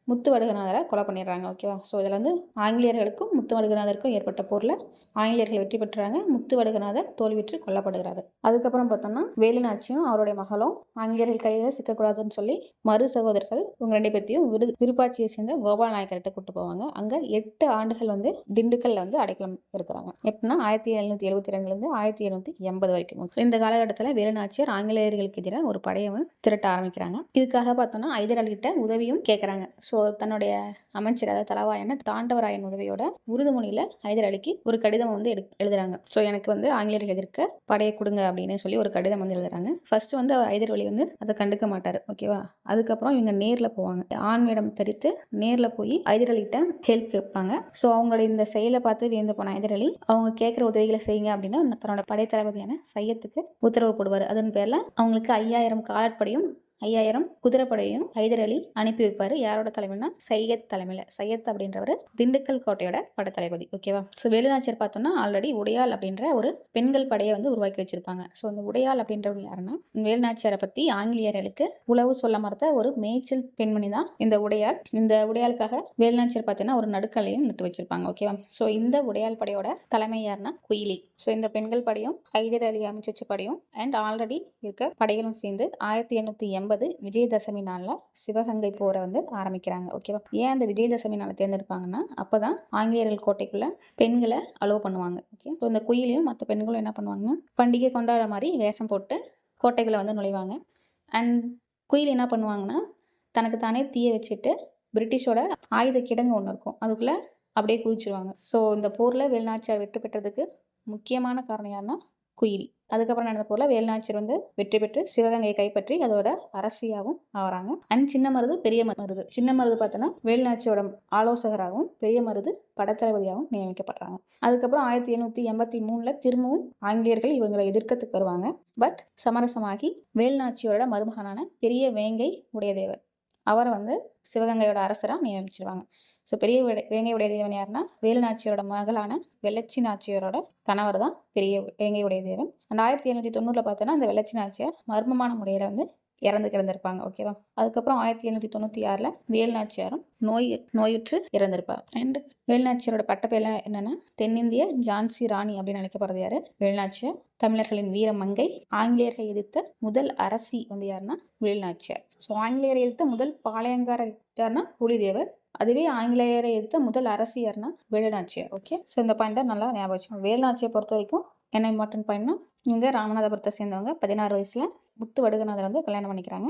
முத்துவடுகநாதரை கொலை பண்ணிடுறாங்க. ஓகேவா? ஸோ இதில் வந்து ஆங்கிலேயர்களுக்கும் முத்துவடுகநாதருக்கும் ஏற்பட்ட போரில் ஆங்கிலேயர்கள் வெற்றி பெற்றுறாங்க. முத்துவடுகநாதர் தோல்வியுற்று கொல்லப்படுகிறாரு. அதுக்கப்புறம் பார்த்தோம்னா வேலுநாச்சியும் அவருடைய மகளும் ஆங்கிலேயர்கள் கையில் சிக்கக்கூடாதுன்னு சொல்லி மறு சகோதரர்கள் இவங்க 2 பேர்த்தையும் விருப்பாட்சியை சேர்ந்த கோபால் நாயக்கர்கிட்ட கூட்டு போவாங்க. அங்கே 8 ஆண்டுகள் வந்து திண்டுக்கல்ல வந்து அடைக்கலம் இருக்கிறாங்க. எப்படின்னா 1772 1780 வரைக்கும். ஸோ இந்த காலகட்டத்தில் வேலுநாச்சியார் ஆங்கிலேயர்களுக்கு எதிராக ஒரு படையை திரட்ட ஆரம்பிக்கிறாங்க. இதுக்காக பார்த்தோம்னா ஹைதர் அலிகிட்ட உதவியும் கேட்குறாங்க. ஸோ தன்னுடைய அமைச்சர் அதாவது தலவாயான தாண்டவராயன் உதவியோட உறுதிமொழியில் ஹைதர் அலிக்கு ஒரு கடிதம் வந்து எழுதுறாங்க. ஸோ எனக்கு வந்து ஆங்கிலேயர்கள் எதிர்க்க படையை கொடுங்க அப்படின்னு சொல்லி ஒரு கடிதம் வந்து எழுதுறாங்க. ஃபர்ஸ்ட் வந்து ஹைதர் அலி வந்து அதை கண்டுக்க மாட்டார். ஓகேவா? அதுக்கப்புறம் இவங்க நேரில் போவாங்க. ஆண் வேடம் தரித்து நேரில் போய் ஹைதர் அலிகிட்ட ஹெல்ப் கேட்பாங்க. ஸோ அவங்களுடைய இந்த செயலை பார்த்து வியந்து போன ஹைதர் அலி அவங்க கேட்குற உதவிகளை செய்யுங்க அப்படின்னு தன்னோட படைத்தளபதியான சையத்துக்கு உத்தரவு போடுவார். அதன் பேரில் அவங்களுக்கு 5000 காலாட்படையும் 5000 குதிரைப்படையும் ஹைதர் அலி அனுப்பி வைப்பார். யாரோட தலைமைனா சையத் தலைமையில். சையத் அப்படின்றவர் திண்டுக்கல் கோட்டையோட படைத்தளபதி. ஓகேவா? ஸோ வேலுநாச்சியார் பார்த்தோம்னா ஆல்ரெடி உடையாள் அப்படின்ற ஒரு பெண்கள் படையை வந்து உருவாக்கி வச்சிருப்பாங்க. ஸோ அந்த உடையாள் அப்படின்றவங்க யாருன்னா வேலுநாச்சியாரை பற்றி ஆங்கிலேயர்களுக்கு உளவு சொல்ல மறுத்த ஒரு மேய்ச்சல் பெண்மணி தான் இந்த உடையாள். இந்த உடையாளுக்காக வேலுநாச்சியார் பார்த்தீங்கன்னா ஒரு நடுக்கலையும் நட்டு வச்சிருப்பாங்க. ஓகேவா? ஸோ இந்த உடையாள் படையோட தலைமை யாருன்னா குயிலி. ஸோ இந்த பெண்கள் படையும் ஹைதர் அலி அமைச்சு வச்ச படையும் அண்ட் ஆல்ரெடி இருக்க படைகளும் சேர்ந்து 1880 விஜயதசமி நாளில் சிவகங்கை போரை வந்து ஆரம்பிக்கிறாங்க. ஓகேவா? ஏன் அந்த விஜயதசமி நாளை தேர்ந்தெடுப்பாங்கன்னா அப்போதான் ஆங்கிலேயர்கள் கோட்டைக்குள்ள பெண்களை அலோவ் பண்ணுவாங்க. ஓகே. ஸோ இந்த குயிலையும் மற்ற பெண்களும் என்ன பண்ணுவாங்கன்னா பண்டிகை கொண்டாடுற மாதிரி வேஷம் போட்டு கோட்டைக்குள்ள வந்து நுழைவாங்க. அண்ட் குயில் என்ன பண்ணுவாங்கன்னா தனக்கு தானே தீய வச்சுட்டு பிரிட்டிஷோட ஆயுத கிடங்கு ஒன்று இருக்கும் அதுக்குள்ளே அப்படியே குதிச்சிருவாங்க. ஸோ இந்த போரில் வேலுநாச்சியார் வெற்றி பெற்றதுக்கு முக்கியமான காரணம் யாருன்னா குயிலி. அதுக்கப்புறம் நடந்த போரில் வேலுநாச்சியார் வந்து வெற்றி பெற்று சிவகங்கையை கைப்பற்றி அதோட அரசியாகவும் ஆகிறாங்க. அண்ட் சின்ன மருது பெரிய மருது. சின்ன மருது பார்த்தோன்னா வேலுநாச்சியோட ஆலோசகராகவும் பெரிய மருது படைத்தளபதியாகவும் நியமிக்கப்படுறாங்க. அதுக்கப்புறம் 1783 திரும்பவும் ஆங்கிலேயர்கள் இவங்களை எதிர்க்கத்துக்கு வருவாங்க. பட் சமரசமாகி வேலுநாச்சியோட மருமகனான பெரிய வேங்கை உடையதேவர் அவரை வந்து சிவகங்கையோட அரசராக நியமிச்சிருவாங்க. ஸோ பெரிய வேங்கை உடையதேவன் யாருன்னா வேலுநாச்சியோட மகளான வெள்ளச்சி நாச்சியாரோட கணவர் தான் பெரிய வேங்கை உடையதேவன். அண்ட் 1790 பார்த்தோன்னா அந்த வெள்ளச்சி நாச்சியார் மர்மமான முறையில் வந்து இறந்து கிடந்திருப்பாங்க. ஓகேவா? அதுக்கப்புறம் 1796 வேலுநாச்சியாரும் நோயுற்று இறந்திருப்பார். அண்ட் வேலுநாச்சியாரோட பட்டப்பேர் என்னன்னா தென்னிந்திய ஜான்சி ராணி அப்படின்னு அழைக்கப்படுறது யாரு? வேலுநாச்சியார். தமிழர்களின் வீரமங்கை. ஆங்கிலேயரை எதிர்த்த முதல் அரசி வந்து யாருன்னா வேலுநாச்சியார். ஸோ ஆங்கிலேயரை எதிர்த்த முதல் பாளையங்காரர் யாருன்னா புலிதேவர். அதுவே ஆங்கிலேயரை எதிர்த்த முதல் அரசி யாருன்னா வேலுநாச்சியார். ஓகே. ஸோ இந்த பாயிண்ட் தான் நல்லா ஞாபகம் வச்சுக்கணும். வேலுநாச்சியை பொறுத்த வரைக்கும் என்ன இம்பார்ட்டன்ட் பாயிண்ட்னா இவங்க ராமநாதபுரத்தை சேர்ந்தவங்க 16 வயசுல முத்துவடுகநாதர் வந்து கல்யாணம் பண்ணிக்கிறாங்க.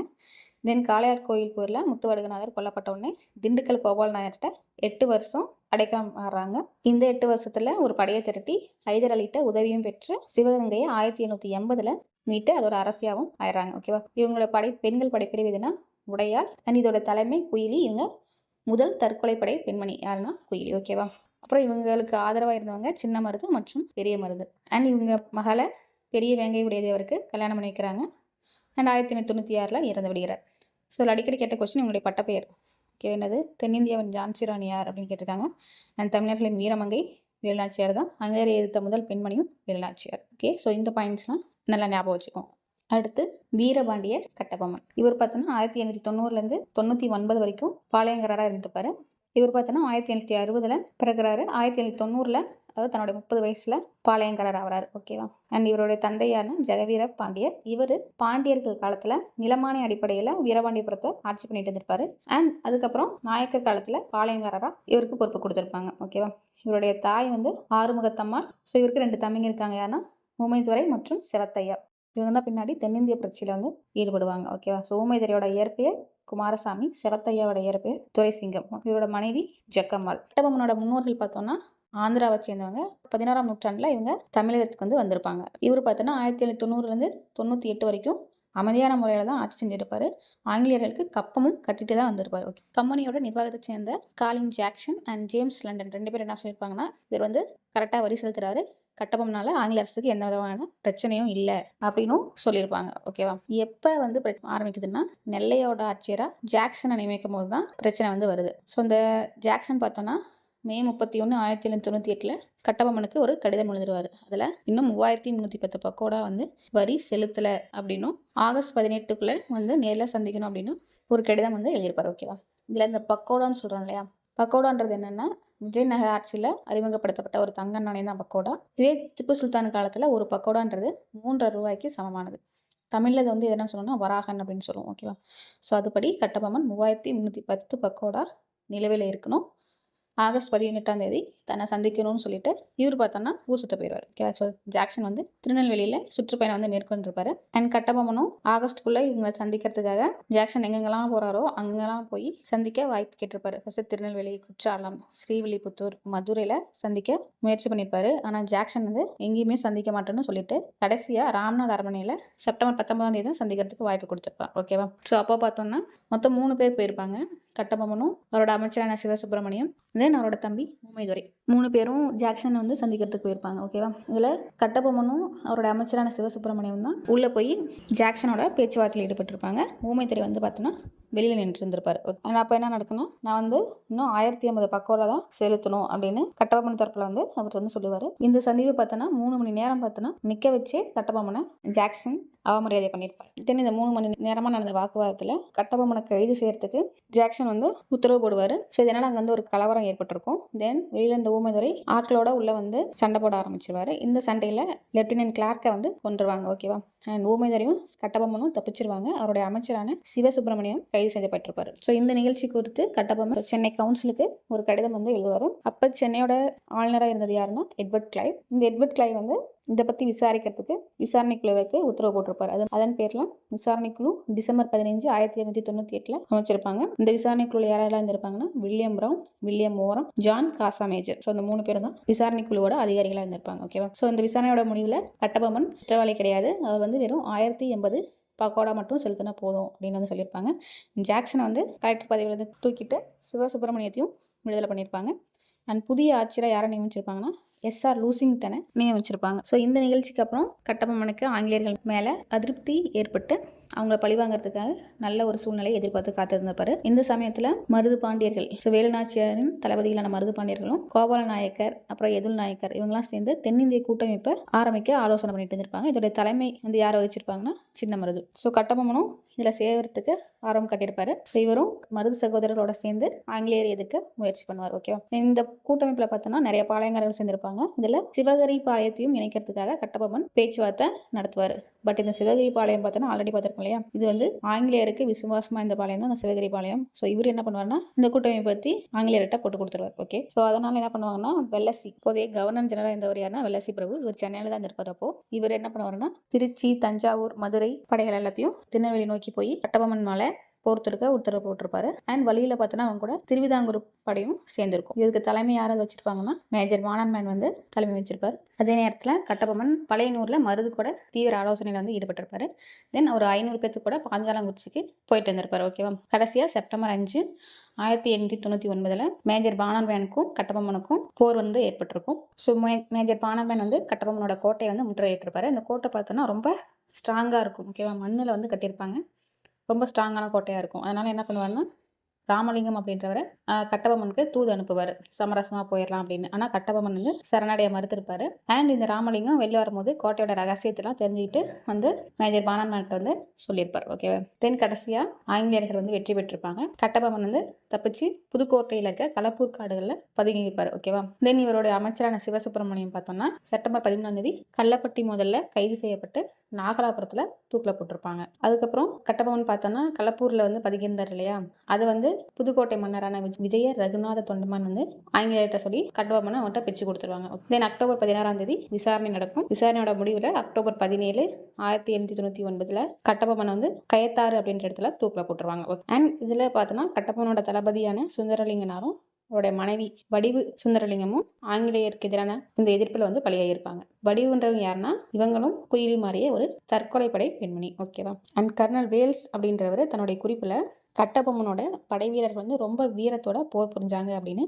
தென் காளையார் கோயில் போரில் முத்துவடுகநாதர் கொல்லப்பட்ட உடனே திண்டுக்கல் கோபால் நாயர்கிட்ட 8 வருஷம் அடைக்கலம் ஆடுறாங்க. இந்த 8 வருஷத்துல ஒரு படையை திரட்டி ஹைதர் அலிகிட்ட உதவியும் பெற்று சிவகங்கையை 1880 மீட்டு அதோட அரசியாகவும் ஆயிடுறாங்க. ஓகேவா? இவங்களோட பெண்கள் படைப்பிரிவு எதுனா உடையாள். அண்ட் இதோட தலைமை குயிலி. இவங்க முதல் தற்கொலை படை பெண்மணி யாருன்னா குயிலி. ஓகேவா? அப்புறம் இவங்களுக்கு ஆதரவாக இருந்தவங்க சின்ன மருது மற்றும் பெரிய மருது. அண்ட் இவங்க மகளை பெரிய வேங்கை உடையதேவருக்கு கல்யாணம் பண்ணி வைக்கிறாங்க. அண்ட் 1896 இறந்து விடுகிறார். ஸோ இதில் அடிக்கடி கேட்ட கொஸ்டின் உங்களுடைய பட்டப்பெயர். ஓகே. என்னது? தென்னிந்தியாவின் ஜான்சி ராணி யார் அப்படின்னு கேட்டிருக்காங்க. அண்ட் தமிழர்களின் வீரமங்கை வேலுநாச்சியார் தான். ஆங்கிலேயரை எதிர்த்த முதல் பெண்மணியும் வேலுநாச்சியார். ஓகே. ஸோ இந்த பாயிண்ட்ஸ்லாம் நல்லா ஞாபகம் வச்சுக்கோம். அடுத்து வீரபாண்டிய கட்டபொம்மன். இவர் பார்த்தோன்னா 1890 99 வரைக்கும் பாளையங்காரராக இருந்திருப்பாரு. இவர் பார்த்தோன்னா 1760 பிறகுறாரு. 1790 அதாவது தன்னோட 30 வயசுல பாளையங்காரர் ஆகிறாரு. ஓகேவா? அண்ட் இவருடைய தந்தையார்னா ஜெகவீர பாண்டியர். இவர் பாண்டியர்கள் காலத்துல நிலமானை அடிப்படையில் வீரபாண்டியபுரத்தை ஆட்சி பண்ணிட்டு இருந்திருப்பாரு. அண்ட் அதுக்கப்புறம் நாயக்கர் காலத்துல பாளையங்காரரா இவருக்கு பொறுப்பு கொடுத்துருப்பாங்க. ஓகேவா? இவருடைய தாய் வந்து ஆறுமுகத்தம்மாள். ஸோ இவருக்கு 2 தம்பிங்க இருக்காங்க. யாருன்னா ஊமைத்துரை மற்றும் சிவத்தையா. இவங்க தான் பின்னாடி தென்னிந்திய புரட்சியில் வந்து ஈடுபடுவாங்க. ஓகேவா? ஸோ ஊமைதுரையோட இயற்பெயர் குமாரசாமி. சிவத்தையாவோட இயற்பெயர் துரைசிங்கம். இவரோட மனைவி ஜக்கம்மாள். கட்டபொம்மனோட முன்னோர்கள் பார்த்தோம்னா ஆந்திராவை சேர்ந்தவங்க. 16ஆம் நூற்றாண்டில் இவங்க தமிழகத்துக்கு வந்து வந்திருப்பாங்க. இவர் பார்த்தோன்னா 1790 98 வரைக்கும் அமைதியான முறையில் தான் ஆட்சி செஞ்சிருப்பாரு. ஆங்கிலேயர்களுக்கு கப்பமும் கட்டிட்டு தான் வந்திருப்பாரு. ஓகே. கம்பெனியோட நிர்வாகத்தை சேர்ந்த காலின் ஜாக்சன் அண்ட் ஜேம்ஸ் லண்டன் 2 பேர் என்ன சொல்லியிருப்பாங்கன்னா இவர் வந்து கரெக்டாக வரி செலுத்துறாரு. கட்டபொம்மனால ஆங்கில அரசுக்கு எந்த விதமான பிரச்சனையும் இல்லை அப்படின்னும் சொல்லியிருப்பாங்க. ஓகேவா? எப்போ வந்து ஆரம்பிக்குதுன்னா நெல்லையோட ஆட்சியராக ஜாக்சனை நியமிக்கும் போது தான் பிரச்சனை வந்து வருது. ஸோ இந்த ஜாக்சன் பார்த்தோன்னா மே 31 1798 கட்டபொம்மனுக்கு ஒரு கடிதம் எழுதுவார். அதில் இன்னும் 3310 பக்கோடா வந்து வரி செலுத்தலை அப்படின்னும் ஆகஸ்ட் 18 வந்து நேரில் சந்திக்கணும் அப்படின்னு ஒரு கடிதம் வந்து எழுதியிருப்பார். ஓகேவா? இதில் இந்த பக்கோடான்னு சொல்கிறோம் இல்லையா, பக்கோடான்றது என்னென்னா விஜயநகர ஆட்சியில் அறிமுகப்படுத்தப்பட்ட ஒரு தங்க நாணயம் தான் பக்கோடா. இதுவே திப்பு சுல்தான் காலத்தில் ஒரு பக்கோடான்றது 3.5 ரூபாய்க்கு சமமானது. தமிழில் இது வந்து என்ன சொல்லணும்னா வராகன் அப்படின்னு சொல்லுவோம். ஓகேவா. ஸோ அதுபடி கட்டபொம்மன் 3310 பக்கோடா நிலுவையில் இருக்கணும். ஆகஸ்ட் 18ஆம் தேதி தன்னை சந்திக்கணும்னு சொல்லிட்டு இவர் பார்த்தோன்னா ஊர் சுற்ற போயிடுவார். ஓகே. ஸோ ஜாக்சன் வந்து திருநெல்வேலியில் சுற்றுப்பயணம் வந்து மேற்கொண்டிருப்பாரு. அண்ட் கட்டபொம்மனும் ஆகஸ்ட்டுக்குள்ளே இவங்களை சந்திக்கிறதுக்காக ஜாக்சன் எங்கெங்கெல்லாம் போகிறாரோ அங்கெல்லாம் போய் சந்திக்க வாய்ப்பு கேட்டிருப்பாரு. ஃபஸ்ட்டு திருநெல்வேலி, குற்றாலம், ஸ்ரீவில்லிபுத்தூர், மதுரையில் சந்திக்க முயற்சி பண்ணியிருப்பாரு. ஆனால் ஜாக்சன் வந்து எங்கேயுமே சந்திக்க மாட்டேன்னு சொல்லிட்டு கடைசியாக ராம்நாத் அரண்மனையில் செப்டம்பர் 19ஆம் தேதி தான் சந்திக்கிறதுக்கு வாய்ப்பு கொடுத்துருப்பார். ஓகேவா. ஸோ அப்போ பார்த்தோன்னா மொத்தம் 3 பேர் போயிருப்பாங்க. கட்டபொம்மனும் அவரோட அமைச்சரான சிவசுப்பிரமணியம், தென் அவரோட தம்பி ஊமைதுரை, 3 பேரும் ஜாக்சனை வந்து சந்திக்கிறதுக்கு போயிருப்பாங்க. ஓகேவா. இதில் கட்டபொம்மனும் அவரோட அமைச்சரான சிவசுப்பிரமணியம் தான் உள்ளே போய் ஜாக்சனோட பேச்சுவார்த்தையில் ஈடுபட்டிருப்பாங்க. ஊமைதுரை வந்து பார்த்தோன்னா வெளியில் நின்று இருந்திருப்பார். அப்போ என்ன நடக்குன்னா, நான் வந்து இன்னும் 1050 பக்கோடா தான் செலுத்தணும் அப்படின்னு கட்டபொம்மன் தரப்பில் வந்து அவர் வந்து சொல்லுவார். இந்த சந்திப்பு பார்த்தோன்னா 3 மணி நேரம் பார்த்தோன்னா நிற்க வச்சே கட்டபொம்மனை ஜாக்சன் அவமரியாதை பண்ணியிருப்பார். தென் இந்த 3 மணி நேரமாக நடந்த வாக்குவாதத்தில் கட்டபொம்மனை கைது செய்யறதுக்கு ஜாக்சன் வந்து உத்தரவு போடுவார். ஸோ இதனால் அங்கே வந்து ஒரு கலவரம் ஏற்பட்டிருக்கும். தென் வெளியில் இந்த ஊமைதுரை ஆட்களோட உள்ளே வந்து சண்டை போட ஆரம்பிச்சிருவார். இந்த சண்டையில் லெப்டினன்ட் கிளார்க்கை வந்து கொண்டுருவாங்க. ஓகேவா. அண்ட் ஊமைதுரையும் கட்டபொம்மனும் தப்பிச்சிருவாங்க. அவருடைய அமைச்சரான சிவசுப்பிரமணியம் கைது செய்யப்பட்டிருப்பார். ஸோ இந்த நிகழ்ச்சி குறித்து கட்டபொம்மன் சென்னை கவுன்சிலுக்கு ஒரு கடிதம் வந்து எழுதுவார். அப்போ சென்னையோட ஆளுநராக இருந்தது யாருன்னா எட்வர்ட் கிளைவ். இந்த எட்வர்ட் கிளைவ் வந்து இதை பற்றி விசாரிக்கிறதுக்கு விசாரணை குழுவுக்கு உத்தரவு போட்டிருப்பார். அதன் பேரில் விசாரணை குழு டிசம்பர் 15, 1898 அமைச்சிருப்பாங்க. இந்த விசாரணை குழு யாரெல்லாம் இருந்திருப்பாங்கன்னா வில்லியம் பிரவுன், வில்லியம் ஓரம், ஜான் காசா மேஜர். ஸோ இந்த 3 பேர் தான் விசாரணை குழுவோட அதிகாரிகளாக இருந்திருப்பாங்க. ஓகேவா. ஸோ இந்த விசாரணையோட முடிவில் கட்டபொம்மன் குற்றவாளி கிடையாது, அவர் வந்து வெறும் 1080 பக்கோடா மட்டும் செலுத்தினா போதும் அப்படின்னு வந்து சொல்லியிருப்பாங்க. ஜாக்சனை வந்து கலெக்டர் பதவியிலேருந்து தூக்கிட்டு சிவசுப்பிரமணியத்தையும் விடுதலை பண்ணியிருப்பாங்க. அண்ட் புதிய ஆட்சியராக யாரை நியமிச்சிருப்பாங்கன்னா எஸ்ஆர் லூசிங்டனை நியமிச்சிருப்பாங்க. ஸோ இந்த நிகழ்ச்சிக்கு அப்புறம் கட்டபொம்மனுக்கு ஆங்கிலேயர்கள் மேலே அதிருப்தி ஏற்பட்டு அவங்கள பழிவாங்கிறதுக்காக நல்ல ஒரு சூழ்நிலையை எதிர்பார்த்து காத்திருந்திருப்பாரு. இந்த சமயத்தில் மருது பாண்டியர்கள், ஸோ வேலுநாச்சியாரின் தளபதியிலான மருது பாண்டியர்களும் கோபால நாயக்கர் அப்புறம் எதுல் நாயக்கர் இவங்கெல்லாம் சேர்ந்து தென்னிந்திய கூட்டமைப்பை ஆரம்பிக்க ஆலோசனை பண்ணிட்டு இருந்திருப்பாங்க. இதோடைய தலைமை வந்து யாரை வகிச்சிருப்பாங்கன்னா சின்ன மருது. ஸோ கட்டபொம்மனும் இதில் சேர்றதுக்கு ஆர்வம் காட்டியிருப்பாரு. இவரும் மருது சகோதரர்களோட சேர்ந்து ஆங்கிலேயரை எதிர்க்க முயற்சி பண்ணுவார். ஓகேவா. இந்த கூட்டமைப்பில் பார்த்தோன்னா நிறைய பாளையங்காரர்கள் சேர்ந்திருப்பாங்க. இதில் சிவகிரி பாளையத்தையும் இணைக்கிறதுக்காக கட்டபொம்மன் பேச்சுவார்த்தை நடத்துவார். பட் இந்த சிவகிரி பாளையம் பார்த்தோன்னா ஆல்ரெடி பார்த்துருக்கோம் இல்லையா, இது வந்து ஆங்கிலேயருக்கு விசுவாசமாக இந்த பாளையம் தான் இந்த சிவகிரி பாளையம். ஸோ இவர் என்ன பண்ணுவார்னா இந்த கூட்டமைப்பை பற்றி ஆங்கிலேயர்கிட்ட போட்டு கொடுத்துருவார். ஓகே. ஸோ அதனால என்ன பண்ணுவாங்கன்னா வெள்ளசி, இப்போதைய கவர்னர் ஜெனரல் இருந்தவர் யாருன்னா வெள்ளசி பிரபு, இவர் சென்னையில் தான் இருப்பார். அப்போ இவர் என்ன பண்ணுவாருன்னா திருச்சி, தஞ்சாவூர், மதுரை படைகள் எல்லாத்தையும் திருநெல்வேலி நோக்கி போய் கட்டபொம்மன் மேலே போர் தொடுக்க உத்தரவு போட்டிருப்பாரு. அண்ட் வழியில் பார்த்தோன்னா அவங்க கூட திருவிதாங்கூர் படையும் சேர்ந்திருக்கும். இதுக்கு தலைமை யாராவது வச்சிருப்பாங்கன்னா மேஜர் வானன்மேன் வந்து தலைமை வச்சிருப்பார். அதே நேரத்தில் கட்டபொம்மன் பழையனூரில் மருது கூட தீவிர ஆலோசனையில் வந்து ஈடுபட்டிருப்பாரு. தென் ஒரு 500 பேர்த்து கூட பாஞ்சாலங்குறிச்சிக்கு போயிட்டு வந்திருப்பார். ஓகேவா. கடைசியாக செப்டம்பர் 5, 1899 மேஜர் பானர்மேனுக்கும் கட்டபொம்மனுக்கும் போர் வந்து ஏற்பட்டிருக்கும். ஸோ மேஜர் பானர்மேன் வந்து கட்டபொம்மனோட கோட்டையை வந்து முற்றுகையிட்டிருப்பாரு. இந்த கோட்டை பார்த்தோன்னா ரொம்ப ஸ்ட்ராங்காக இருக்கும். ஓகேவா. மண்ணில் வந்து கட்டியிருப்பாங்க. ரொம்ப ஸ்ட்ராங்கான கோட்டையாக இருக்கும். அதனால் என்ன பண்ணுவாருன்னா ராமலிங்கம் அப்படின்றவரை கட்டபொம்மனுக்கு தூது அனுப்புவார், சமரசமாக போயிடலாம் அப்படின்னு. ஆனால் கட்டபொம்மன் வந்து சரணடைய மறுத்திருப்பார். அண்ட் இந்த ராமலிங்கம் வெளில வரும்போது கோட்டையோட ரகசியத்தெல்லாம் தெரிஞ்சுக்கிட்டு வந்து மேஜர் பானர்மேன்கிட்ட வந்து சொல்லியிருப்பார். ஓகேவா. தென் கடைசியாக ஆங்கிலேயர்கள் வந்து வெற்றி பெற்றிருப்பாங்க. கட்டபொம்மன் வந்து தப்பிச்சு புதுக்கோட்டையில் இருக்க களப்பூர் காடுகளில் பதுங்கியிருப்பார். ஓகேவா. தென் இவருடைய அமைச்சரான சிவசுப்பிரமணியம் பார்த்தோம்னா செப்டம்பர் 13ஆம் தேதி கள்ளப்பட்டி முதல்ல கைது செய்யப்பட்டு நாகலாபுரத்தில் தூக்கில் போட்டிருப்பாங்க. அதுக்கப்புறம் கட்டபொம்மன் பார்த்தோன்னா களப்பூரில் வந்து பதுங்கியிருந்தார் இல்லையா, அது வந்து புதுக்கோட்டை மன்னரான விஜய ரகுநாத தொண்டமான் வந்து ஆங்கிலேயர்கிட்ட சொல்லி கட்டபொம்மனை அவன்கிட்ட பிரித்து கொடுத்துருவாங்க. தென் அக்டோபர் 16ஆம் தேதி விசாரணை நடக்கும். விசாரணையோட முடிவில் அக்டோபர் 17, 1899 கட்டபொம்மன் வந்து கயத்தாறு அப்படின்ற இடத்துல தூக்கில் போட்டுருவாங்க. அண்ட் இதில் பார்த்தோன்னா கட்டபொம்மனோட தளபதியான சுந்தரலிங்கனாரும் அவருடைய மனைவி வடிவு சுந்தரலிங்கமும் ஆங்கிலேயருக்கு எதிரான இந்த எதிர்ப்பில் வந்து பலியாகியிருப்பாங்க. வடிவுன்றவங்க யாருன்னா இவங்களும் குயிலி மாறிய ஒரு தற்கொலைப்படை பெண்மணி. ஓகேவா. அண்ட் கர்னல் வேல்ஸ் அப்படின்றவர் தன்னுடைய குறிப்பில் கட்டபொம்மனோட படை வீரர்கள் வந்து ரொம்ப வீரத்தோட போர் புரிஞ்சாங்க அப்படின்னு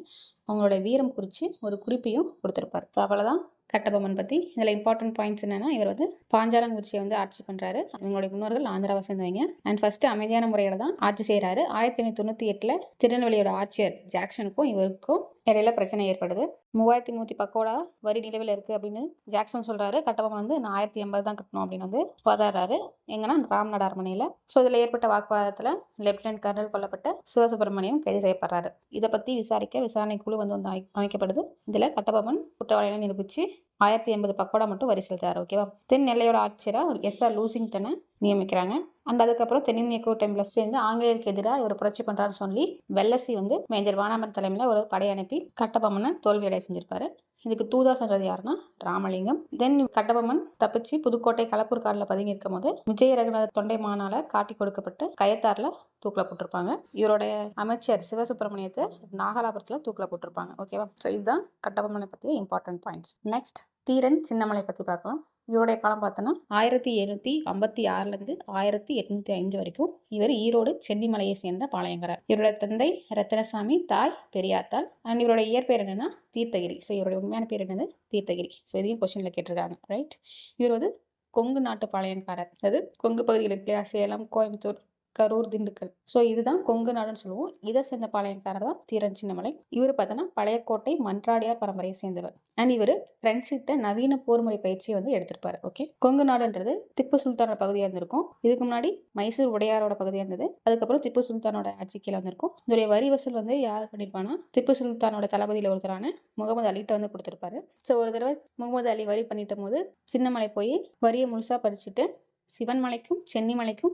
அவங்களோட வீரம் குறித்து ஒரு குறிப்பையும் கொடுத்துருப்பார். ஸோ அவ்வளோதான் கட்டபொம்மன் பற்றி. இதில் இம்பார்ட்டன்ட் பாயிண்ட்ஸ் என்னென்னா இவர் வந்து பாஞ்சாலங்குறிச்சியை வந்து ஆட்சி பண்ணுறாரு. இவங்களுடைய முன்னோர்கள் ஆந்திராவை சேர்ந்தவங்க. அண்ட் ஃபஸ்ட்டு அமைதியான முறையில் தான் ஆட்சி செய்கிறாரு. 1898 திருநெல்வேலியோட ஆட்சியர் ஜாக்சனுக்கும் இவருக்கும் இடையில பிரச்சனை ஏற்படுது. 3300 பக்கோடா வரி நிலுவையில் இருக்குது அப்படின்னு ஜாக்சன் சொல்கிறாரு. கட்டபொம்மன் வந்து நான் 1080 தான் கட்டணும் அப்படின்னு வந்து வாதாடுறாரு. எங்கன்னா ராம்நாட் அரண்மனையில். ஸோ இதில் ஏற்பட்ட வாக்குவாதத்தில் லெப்டினன்ட் கர்னல் கொல்லப்பட்ட சிவசுப்பிரமணியம் கைது செய்யப்படுறாரு. இதை பற்றி விசாரிக்க விசாரணை குழு வந்து அமைக்கப்படுது. இதில் கட்டபொம்மன் குற்றவாளியை நிரூபித்து 1080 பக்கோடா மட்டும் வரி செலுத்தாரு. ஓகேவா. தென் எல்லையோட ஆட்சியராக எஸ்ஆர் லூசிங்டனை நியமிக்கிறாங்க. அண்ட் அதுக்கப்புறம் தென்னிந்திய கூட்டமைப்புல சேர்ந்து ஆங்கிலேயருக்கு எதிராக இவர் புரட்சி பண்றாருன்னு சொல்லி வெள்ளசி வந்து மேஜர் வானாமன் தலைமையில் ஒரு படை அனுப்பி கட்டபொம்மனை தோல்வியடை செஞ்சிருப்பாரு. இதுக்கு தூதா சொல்றது யாருன்னா ராமலிங்கம். தென் கட்டபொம்மன் தப்பிச்சு புதுக்கோட்டை களப்பூர் காட்டில் பதுங்கி இருக்கும் போது விஜய ரகுநாத தொண்டைமானால காட்டி கொடுக்கப்பட்டு கயத்தாறுல தூக்கில் போட்டிருப்பாங்க. இவருடைய அமைச்சர் சிவசுப்பிரமணியத்தை நாகலாபுரத்தில் தூக்கில் போட்டிருப்பாங்க. ஓகேவா. ஸோ இதுதான் கட்டபொம்மனை பற்றிய important points. Next Dheeran Chinnamalai பற்றி பார்க்கலாம். இவருடைய காலம் பார்த்தோன்னா 1756 1805 வரைக்கும் இவர் ஈரோடு சென்னிமலையை சேர்ந்த பாளையங்காரர். இவருடைய தந்தை ரத்தினசாமி, தாய் பெரியாத்தாள். அண்ட் இவருடைய இயற்பெயர் என்னன்னா தீர்த்தகிரி. ஸோ இவருடைய உண்மையான பேர் என்னது தீர்த்தகிரி. ஸோ இதையும் கொஸ்டினில் கேட்டிருக்காங்க. ரைட். இவர் வந்து கொங்கு நாட்டு பாளையங்காரர். அதாவது கொங்கு பகுதியில் இருக்கு இல்லையா, சேலம், கோயம்புத்தூர், கரூர், திண்டுக்கல். ஸோ இதுதான் கொங்கு நாடுன்னு சொல்லுவோம். இதை சேர்ந்த பாளையக்காரர் தான் தீரன் சின்னமலை. இவர் பார்த்தோன்னா பழையக்கோட்டை மன்றாடியார் பரம்பரையை சேர்ந்தவர். அண்ட் இவர் பிரெஞ்சுகிட்ட நவீன போர்முறை பயிற்சியை வந்து எடுத்திருப்பாரு. ஓகே. கொங்கு நாடுன்றது திப்பு சுல்தானோட பகுதியாக இருந்திருக்கும். இதுக்கு முன்னாடி மைசூர் உடையாரோட பகுதியாக இருந்தது. அதுக்கப்புறம் திப்பு சுல்தானோட ஆட்சி கீழே வந்திருக்கும். இதோடைய வரி வசூல் வந்து யார் பண்ணியிருப்பானா திப்பு சுல்தானோட தளபதியில் ஒருத்தரான முகமது அலிட்ட வந்து கொடுத்துருப்பாரு. ஸோ ஒரு தடவை முகமது அலி வரி பண்ணிட்ட போது சின்னமலை போய் வரியை முழுசா பறிச்சுட்டு சிவன்மலைக்கும் சென்னிமலைக்கும்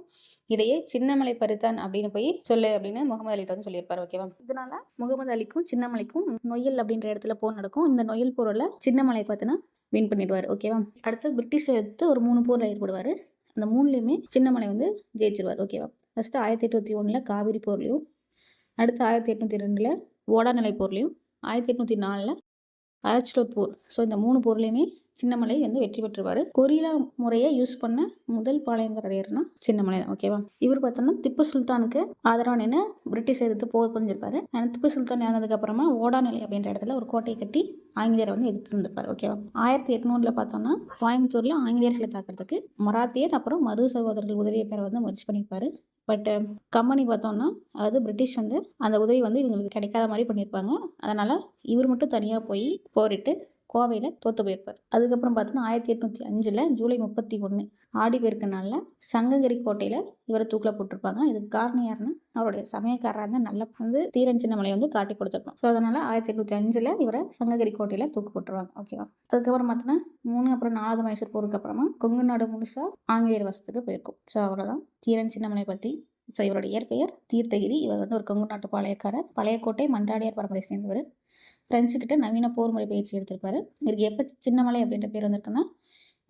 இடையே சின்னமலை பறித்தான் அப்படின்னு போய் சொல்லு அப்படின்னு முகமது அலிட்ட வந்து சொல்லியிருப்பாரு. ஓகேவா. இதனால முகமது அலிக்கும் சின்னமலைக்கும் நொய்யல் அப்படின்ற இடத்துல போர் நடக்கும். இந்த நொய்யல் போரில் சின்னமலை பார்த்தினா வின் பண்ணிடுவார். ஓகேவா. அடுத்து பிரிட்டிஷ் எடுத்து ஒரு 3 போரில் ஈடுபடுவார். அந்த 3லையுமே சின்னமலை வந்து ஜெயிச்சிருவார். ஓகேவா. ஃபஸ்ட்டு 1821 காவிரி போர்லையும், அடுத்து 1802 ஓடாநிலை போர்லையும், 1804 அரச்சலூர் போர். ஸோ இந்த 3 போர்லையுமே சின்னமலை வந்து வெற்றி பெற்றுவார். கொரில்லா முறையை யூஸ் பண்ண முதல் பாளையங்காரர்னா சின்னமலை தான். ஓகேவா. இவர் பார்த்தோம்னா திப்பு சுல்தானுக்கு ஆதரவாக நின்று பிரிட்டிஷ் எதிர்த்து போர் புரிஞ்சிருப்பாரு. திப்பு சுல்தான் இறந்ததுக்கு அப்புறமா ஓடாநிலை அப்படின்ற இடத்துல ஒரு கோட்டையை கட்டி ஆங்கிலேயரை வந்து எதிர்த்து இருந்திருப்பார். ஓகேவா. 1800 பார்த்தோம்னா கோயம்புத்தூர்ல ஆங்கிலேயர்களை தாக்குறதுக்கு மராத்தியர் அப்புறம் மருது சகோதரர்கள் உதவியை பெற வந்து முயற்சி பண்ணியிருப்பாரு. பட் கம்பெனி பார்த்தோம்னா அதாவது பிரிட்டிஷ் வந்து அந்த உதவி வந்து இவங்களுக்கு கிடைக்காத மாதிரி பண்ணியிருப்பாங்க. அதனால் இவர் மட்டும் தனியாக போய் போரிட்டு கோவையில் தோற்று போயிருப்பார். அதுக்கப்புறம் பார்த்தோன்னா 1805 ஜூலை 31 ஆடி பெருக்கு நாளில் சங்ககிரி கோட்டையில் இவரை தூக்கில் போட்டிருப்பாங்க. இதுக்கு காரணம் யாருன்னா அவருடைய சமயக்காரராக இருந்தால் நல்லா வந்து தீரன் சின்னமலை வந்து காட்டி கொடுத்துருப்போம். ஸோ அதனால் 1805 இவரை சங்ககிரி கோட்டையில் தூக்கு போட்டுருவாங்க. ஓகேவா. அதுக்கப்புறம் பார்த்தோன்னா 3 அப்புறம் 4 மைசூர் போருக்கு அப்புறமா கொங்கு நாடு முழுசாக ஆங்கிலேயர் வசத்துக்கு போயிருக்கும். ஸோ அவ்வளோதான் தீரன் சின்னமலை பற்றி. ஸோ இவருடைய இயற்பெயர் தீர்த்தகிரி. இவர் வந்து ஒரு கொங்கு நாட்டு பாளையக்காரர். பழையக்கோட்டை மன்றாடியார் பரம்பரை சேர்ந்தவர். பிரெஞ்சுக்கிட்ட நவீன போர் முறை பயிற்சி எடுத்திருப்பாரு. இவருக்கு எப்போ சின்னமலை அப்படின்ற பேர் வந்திருக்குன்னா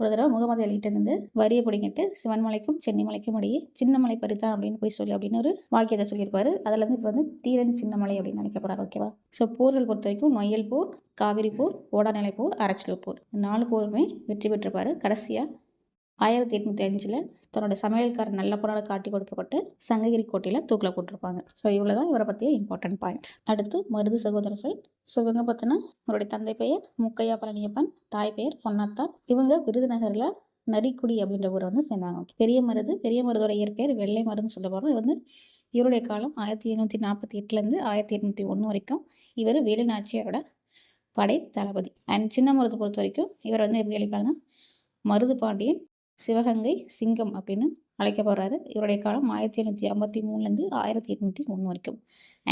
ஒரு தடவை முகமது அலிட்ட இருந்து வரியை பிடிங்கிட்டு சிவன்மலைக்கும் சென்னிமலைக்கும் இடையே சின்னமலை பறித்தான் அப்படின்னு போய் சொல்லி அப்படின்னு ஒரு வாக்கியத்தை சொல்லியிருப்பாரு. அதில் இருந்து இப்போ வந்து தீரன் சின்னமலை அப்படின்னு நினைக்கப்படுறாரு. ஓகேவா. ஸோ போர்கள் பொறுத்த வரைக்கும் நொய்யல் போர், காவிரி போர், ஓடாநிலை போர், அரச்சலூர் போர் 4 போருமே வெற்றி பெற்றிருப்பாரு. கடைசியாக 1805 தன்னோட சமையல்காரர் நல்ல பொண்ணால் காட்டி கொடுக்கப்பட்டு சங்ககிரி கோட்டையில் தூக்கில் போட்டிருப்பாங்க. ஸோ இவ்வளோ தான் இவரை பற்றிய இம்பார்ட்டன்ட் பாயிண்ட்ஸ். அடுத்து மருது சகோதரர்கள். ஸோ இவங்க பார்த்தோன்னா இவருடைய தந்தை பெயர் முக்கையா பழனியப்பன், தாய் பெயர் பொன்னாத்தாள். இவங்க விருதுநகரில் நரிக்குடி அப்படின்ற ஊரை வந்து சேர்ந்தாங்க. பெரிய மருதோட இயற்பெயர் வெள்ளை மருதுன்னு சொல்ல போகிறோம். இது வந்து இவருடைய காலம் 1748 1801 வரைக்கும் இவர் வேலுநாச்சியாரோட படை தளபதி. அண்ட் சின்ன மருது பொறுத்த வரைக்கும் இவர் வந்து எப்படி அழைப்பாங்கன்னா மருது பாண்டியன் சிவகங்கை சிங்கம் அப்படின்னு அழைக்கப்படுறாரு. இவருடைய காலம் 1753 1803 வரைக்கும்.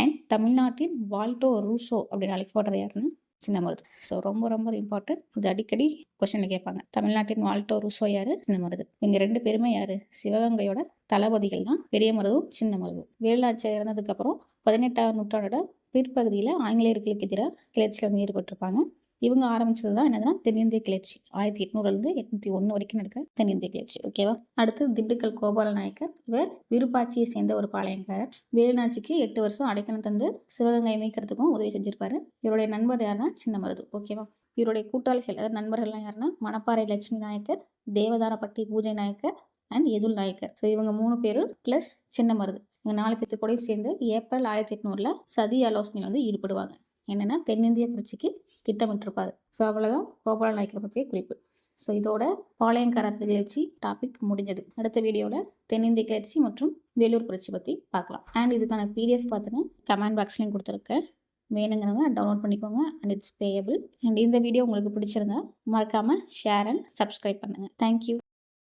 அண்ட் தமிழ்நாட்டின் வால்டோ ரூசோ அப்படின்னு அழைக்கப்படுற யாருன்னு சின்ன மருது. ஸோ ரொம்ப ரொம்ப இம்பார்ட்டன்ட். இது அடிக்கடி கொஸ்டினில் கேட்பாங்க. தமிழ்நாட்டின் வால்டோ ரூசோ யாரு, சின்ன மருது. இவங்க 2 பேருமே யாரு, சிவகங்கையோட தளபதிகள் தான் பெரிய மருதும் சின்ன மருதும். வேலுநாச்சியார் இறந்ததுக்கப்புறம் 18ஆம் நூற்றாண்டோட பிற்பகுதியில் ஆங்கிலேயர்களுக்கு எதிராக கிளர்ச்சியில் வந்து ஈடுபட்டிருப்பாங்க. இவங்க ஆரம்பிச்சது தான் என்னதுன்னா தென்னிந்திய கிளர்ச்சி. 1800 1801 வரைக்கும் நடக்கிற தென்னிந்திய கிளர்ச்சி. ஓகேவா. அடுத்து திண்டுக்கல் கோபால நாயக்கர். இவர் விருப்பாட்சியை சேர்ந்த ஒரு பாளையங்காரர். வேலுநாச்சிக்கு 8 வருஷம் அடைக்கலம் தந்து சிவகங்கையை மீட்கிறதுக்கும் உதவி செஞ்சிருப்பாரு. இவருடைய நண்பர் யாருன்னா சின்ன மருது. ஓகேவா. இவருடைய கூட்டாளிகள் அதாவது நண்பர்கள்லாம் யாருன்னா மணப்பாறை லட்சுமி நாயக்கர், தேவதானப்பட்டி பூஜை நாயக்கர் அண்ட் எதுல் நாயக்கர். ஸோ இவங்க 3 பேரும் ப்ளஸ் சின்ன மருது. இவங்க 4 பேர்த்து கூட சேர்ந்து ஏப்ரல் 1800 சதி ஆலோசனையில் வந்து ஈடுபடுவாங்க. என்னென்னா தென்னிந்திய புரட்சிக்கு திட்டமிட்டிருப்பார். ஸோ அவ்வளோதான் கோபால நாயக்கரை பற்றிய குறிப்பு. ஸோ இதோட பாளையங்காரர் கிளர்ச்சி டாபிக் முடிஞ்சது. அடுத்த வீடியோவில் தென்னிந்திய கிளர்ச்சி மற்றும் வேலூர் புரட்சி பற்றி பார்க்கலாம். அண்ட் இதுக்கான PDF பார்த்துன்னு கமெண்ட் பாக்ஸ்லையும் கொடுத்துருக்கேன். வேணுங்கிறவங்க டவுன்லோட் பண்ணிக்கோங்க. And it's payable. அண்ட் இந்த வீடியோ உங்களுக்கு பிடிச்சிருந்தா மறக்காமல் ஷேர் அண்ட் சப்ஸ்கிரைப் பண்ணுங்கள். தேங்க்யூ.